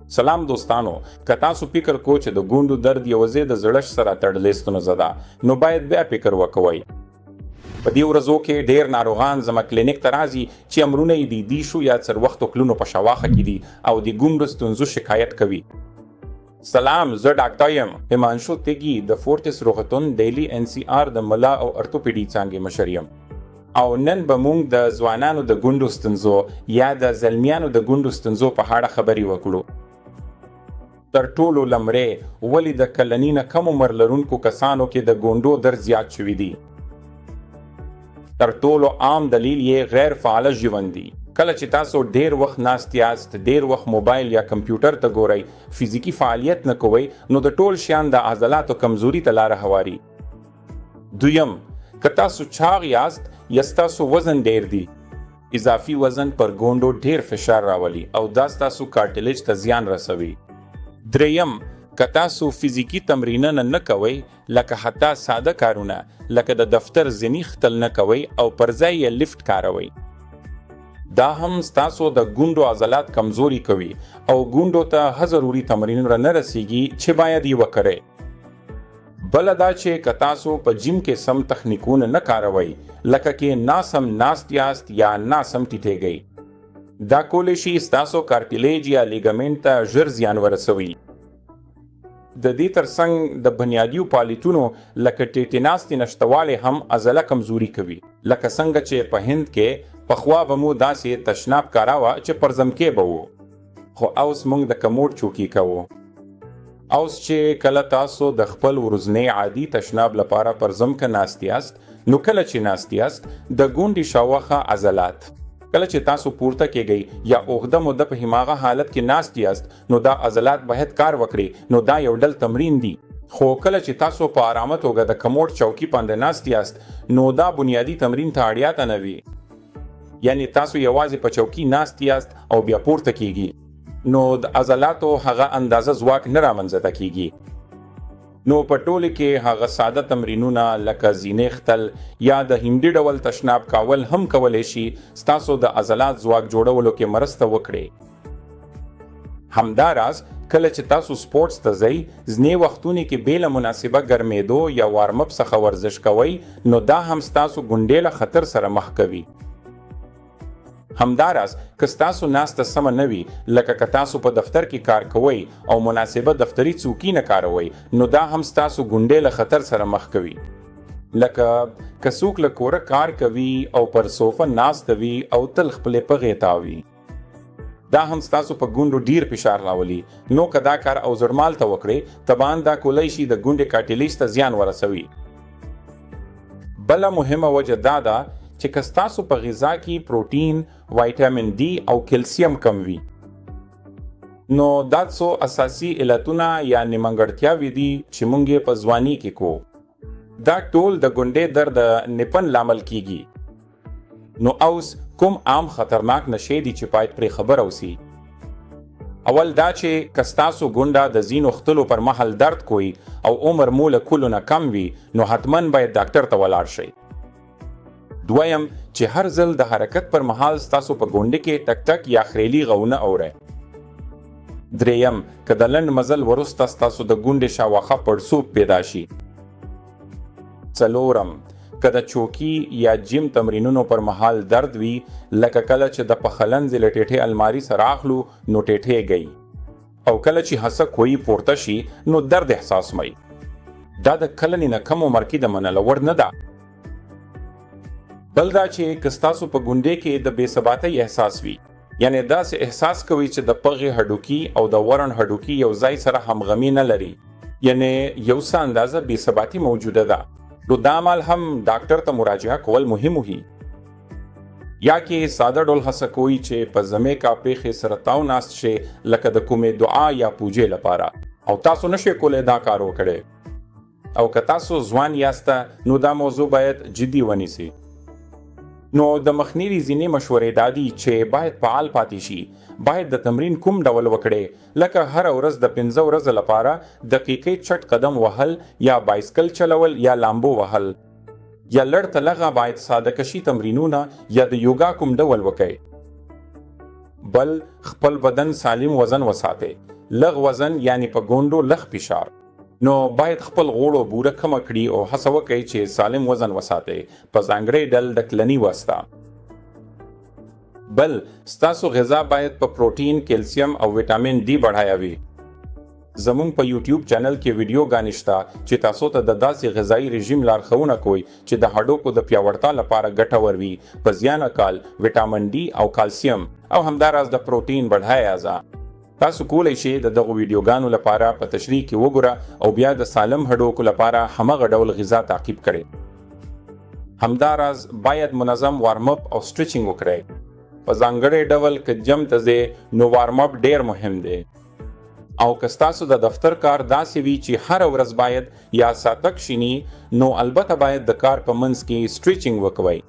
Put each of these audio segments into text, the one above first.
سلام دوستانو، که تاسو فکر کو چې د ګوندو درد یوازې د زړښت سره تړلې ستونزه ده، نو باید بیا فکر وکوئ. په دې ورځو کې ډېر ناروغان زما کلینیک ته راځي چې امرونه یې د دیشو یا څلوېښتو کلونو په شاوخه کې دي او د ګوندو ستونزو شکایت کوي. سلام، زه ډاکټر یم همانشو تیږي د فورټس روغتون ډیلی NCR د ملا او ارتوپیډي څانګې مشر یم. او نن به موږ د ځوانانو د ګوندو ستونزو یا د زلمیانو د ګوندو ستونزو په اړه خبرې وکړو. تر ټولو لمړی ولې د کلني نه کم عمر لرونکو کسانو کې د ګوندو درد زیات شوي دي؟ تر ټولو عام دلیل یې غیر فعاله ژوند دی. کله چې تاسو ډیر وخت ناست یاست، ډیر وخت موبایل یا کمپیوټر ته ګورئ، فزیکی فعالیت نه کوئ، نو د ټول شیان د عضلاتو کمزوري ته لاره هواري. دویم، که تاسو چاغ یاست یا ستاسو وزن ډیر دی، اضافي وزن پر ګوندو ډیر فشار راولي او دا ستاسو کارټلیج ته زیان رسوي. دریم، که تاسو فزیکی تمرینونه نه کوئ، لکه حتی ساده کارونه لکه د دفتر ځینی ختل نه کوئ او پر ځای یې لفټ کاروئ، دا هم ستاسو د ګوندو عضلات کمزوري کوي او ګوندو ته ضروري تمرینونه نه رسیږي چې باید یې وکړئ. بله دا چې که تاسو په جیم کې سم تخنیکونه نه کاروئ، لکه کې ناسم ناست یاست یا ناسم ټیټېږئ، دا کولی شي ستاسو کارټلیج یا لیګمنټ ته ژر زیان ورسوي. د دې ترڅنګ د بنیادیو فعالیتونو لکه ټیټیناستي نشتوالی هم عضله کمزوري کوي. لکه څنګه چې په هند کې پخوا به مو داسې تشناب کاراوه چې پر ځمکې به وو، خو اوس موږ د کموډ چوکۍ کوو. اوس چې کله تاسو د خپل ورځني عادي تشناب لپاره پر ځمکه ناست یاست، نو کله چې ناست یاست د ګونډې شاوخه عضلات، کله چې تاسو پورته کېږئ یا اوږده موده په هماغه حالت کې ناست یاست، نو دا عضلات باید کار وکړي، نو دا یو ډول تمرین دی. خو کله چې تاسو په آرامه توګه د کموډ چوکۍ باندې ناست یاست، نو دا بنیادی تمرین ته اړتیا ته نه وي. یعنی تاسو یوازې په چوکۍ ناست یاست او بیا پورته کېږي، نو د عضلاتو هغه اندازه ځواک نه رامنځته کېږي. نو په ټوله کې هغه ساده تمرینونه لکه زینې ختل یا د هندي ډول تشناب کول هم کولی شي ستاسو د عضلات ځواک جوړولو کې مرسته وکړي. همداراز کله چې تاسو سپورټس ته ځئ، ځینې وختونه کې بې له مناسبه ګرمېدو یا وارم اپ څخه ورزش کوئ، نو دا هم ستاسو ګونډې له خطر سره مخ کوي. همداراز که ستاسو ناسته سمه نه وي، لکه که تاسو په دفتر کې کار کوئ او مناسبه دفتري څوکۍ نه کاروئ، نو دا هم ستاسو ګونډې له خطر سره مخ کوي. لکه که څوک له کوره کار کوي او پر سوفه ناسته وي او تل خپلې پغې تاوي، دا هم ستاسو په ګوندو ډیر فشار راولي. نو که دا کار او زرمال ته وکړئ، طبعا دا کولی شي د ګوندې کارټلیج ته زیان ورسوي. بله مهمه وجه دا ده چې که ستاسو په غذا کې پروټین، وایټامین ډي او کلسیم کم وي، نو دا څو اساسي علتونه یا نیمګړتیاوې دي چې موږ یې په ځواني کې کوو. دا ټول د ګونډې درد نپن لامل کیږي. نو اوس کوم عام خطرناک نشې دي چې باید پرې خبر اوسئ. اول دا چې که ستاسو ګونډه د ځینو ختلو پر مهال درد کوي او عمر مو له کلو نه کم وي، نو حتما باید ډاکټر ته ولاړ شئ. دویم، چې هر ځل د حرکت پر مهال ستاسو په ګونډه کې ټک ټک یا خریلي غونه اورئ. دریم، که د لنډ مزل وروسته ستاسو د ګونډې شاوخوا پړسوب پیدا شي. څلورم، که د چوکۍ یا جیم تمرینونو پر مهال درد وي، لکه کله چې د پخلنځ له ټیټې الماري سره اخلو نو ټیټېږئ، او کله چې هڅه کوئ پورته شي نو درد احساس مئ. دا د کلنې نه کم عمر کې د منلو وړ نه ده. بل دا چې که ستاسو په ګونډې کې د بې ثباتۍ احساس وي، یعنی داسې احساس کوي چې د پغې هډوکي او د ورن هډوکي یو ځای سره همغمي نه لري، یعنی یو څه اندازه بې ثباتي موجوده ده، نو دا مال هم ډاکټر ته مراجعه کول مهم وي. یا کې ساده ډول هڅه کوي چې په زمې کا پېښې سره تاو ناست شي، لکه د کومې دعا یا پوجې لپاره، او تاسو نشئ کولی دا کار وکړئ. او که تاسو ځوان یاسته، نو دا موضوع باید جدي ونیسئ. نو د مخنیوي ځینې مشورې دا دي چې باید فعال پاتې شي. باید د تمرین کوم ډول وکړئ، لکه هر ورځ د 5 ورځې لپاره دقیقې چټ قدم وهل یا بایسکل چلول یا لامبو وهل، یا لړ تلغه باید ساده کشي تمرینونه یا د یوګا کوم ډول وکړئ. بل خپل بدن سالم وزن وساتئ. لږ وزن یعنی په ګونډو لږ فشار. نو باید خپل غوړو بوره کمه کړي او هڅه وکړئ چې سالم وزن وساتئ په ځانګړي ډول د کلني واسطه. بل ستاسو غذا باید په پروټین، کیلسیم او ویټامین ډي بډایه وي. زموږ په یوټیوب چینل کې ویډیوګانې شته چې تاسو ته د داسې غذایي رژیم لارښوونه کوي چې د هډوکو د پیاوړتیا لپاره ګټور وي په زیانه کال ویټامین ډي او کالسیم او همداراز د پروټین بډایه غذا. تاسو کولی شئ د دغو ویډیوګانو لپاره په تشریح کې وګوره او بیا د سالم هډوکو لپاره همغه ډول غذا تعقیب کړئ. همداراز باید منظم وارم اپ او سټریچینګ وکړئ. په ځانګړي ډول که جم ته ځئ نو وارم اپ ډیر مهم دی. او که ستاسو د دفتر کار داسې وي چې هره ورځ باید یا ساعته کښینی نو البته باید د کار په منځ کې سټریچینګ وکوئ.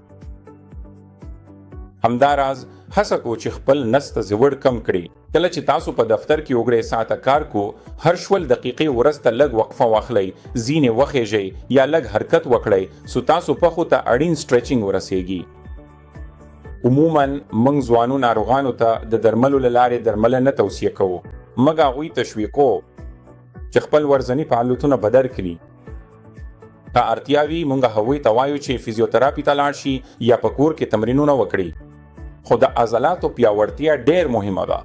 همداراز هڅه کو چې خپل نس ته زیور کم کړي. کله چې تاسو په دفتر کې وګړئ ساعته کار کو هر شول دقیقې ورسته لږ وقفه واخلئ، ځینې وخیژئ یا لږ حرکت وکړئ سو تاسو پخو ته اړین سټریچینګ ورسیږي. عموما موږ ځوانو ناروغانو ته د درملو له لارې درمله نه توصیه کوو، موږ هغوی تشویقو چې خپل ورځني فعالیتونه بدل کړي. که اړتیا وي موږ هغوی ته وایو چې فزیوتراپي ته لاړ شي یا په کور کې تمرینونه وکړي. خو د عضلاتو پیاوړتیا ډیر مهمه ده.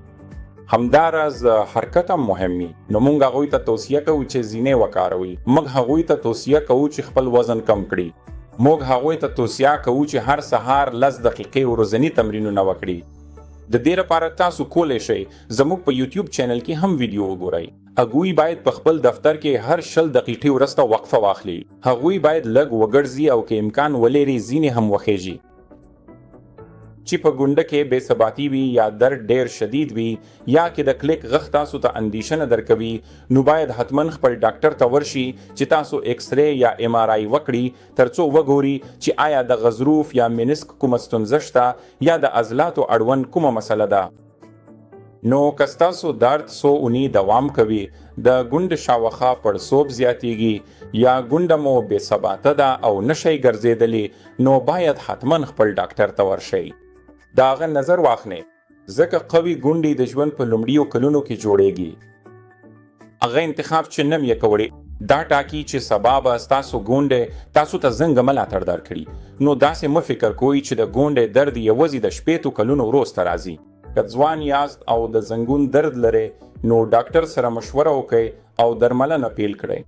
همداراز حرکت هم مهم وي. نو موږ هغوی ته توصیه کوو چې زینې وکاروي. موږ هغوی ته توصیه کوو چې خپل وزن کم کړي. موږ هغوی ته توصیه کوو چې هر سهار 10 دقیقې ورځني تمرینونه وکړي. د دې لپاره تاسو کولی شئ زموږ په یوټیوب چینل کې هم ویډیو وګورئ. هغوی باید په خپل دفتر کې هر 20 دقیقې وروسته وقفه واخلي. هغوی باید لږ وګرځي او که امکان ولري ځینې هم وخیژي. چې په ګونډه کې بې ثباتي وي یا درد ډیر شدید وي یا کې د کلیک غږ تاسو ته اندیشنه درکوي نو باید حتما خپل ډاکټر ته ورشي چې تاسو ایکس ری یا ایم آر آی وکړي ترڅو وګوري چې آیا د غضروف یا منسک کومه ستونزه شته یا د عضلاتو اړوند کومه مسله ده. نو که ستاسو درد څو اونۍ دوام کوي، د ګونډ شاوخوا پړسوب زیاتیږي یا ګونډه مو بې ثباته ده او نشئ ګرځېدلی نو باید حتما خپل ډاکټر ته ورشئ. د هغه نظر واخلئ ځکه قوي ګونډې د ژوند په لومړیو کلونو کې جوړیږي. هغه انتخاب چې نم یې کوئ دا ټاکي چې سبا به ستاسو ګونډې تاسو ته څنګه ملاتړ درکړي. نو داسې مه فکر کوئ چې د ګونډې درد یوازې د 15 کلونو وروسته راځي. که ځوان یاست او د زنګون درد لرئ نو ډاکټر سره مشوره وکړئ او درملنه پیل کړئ.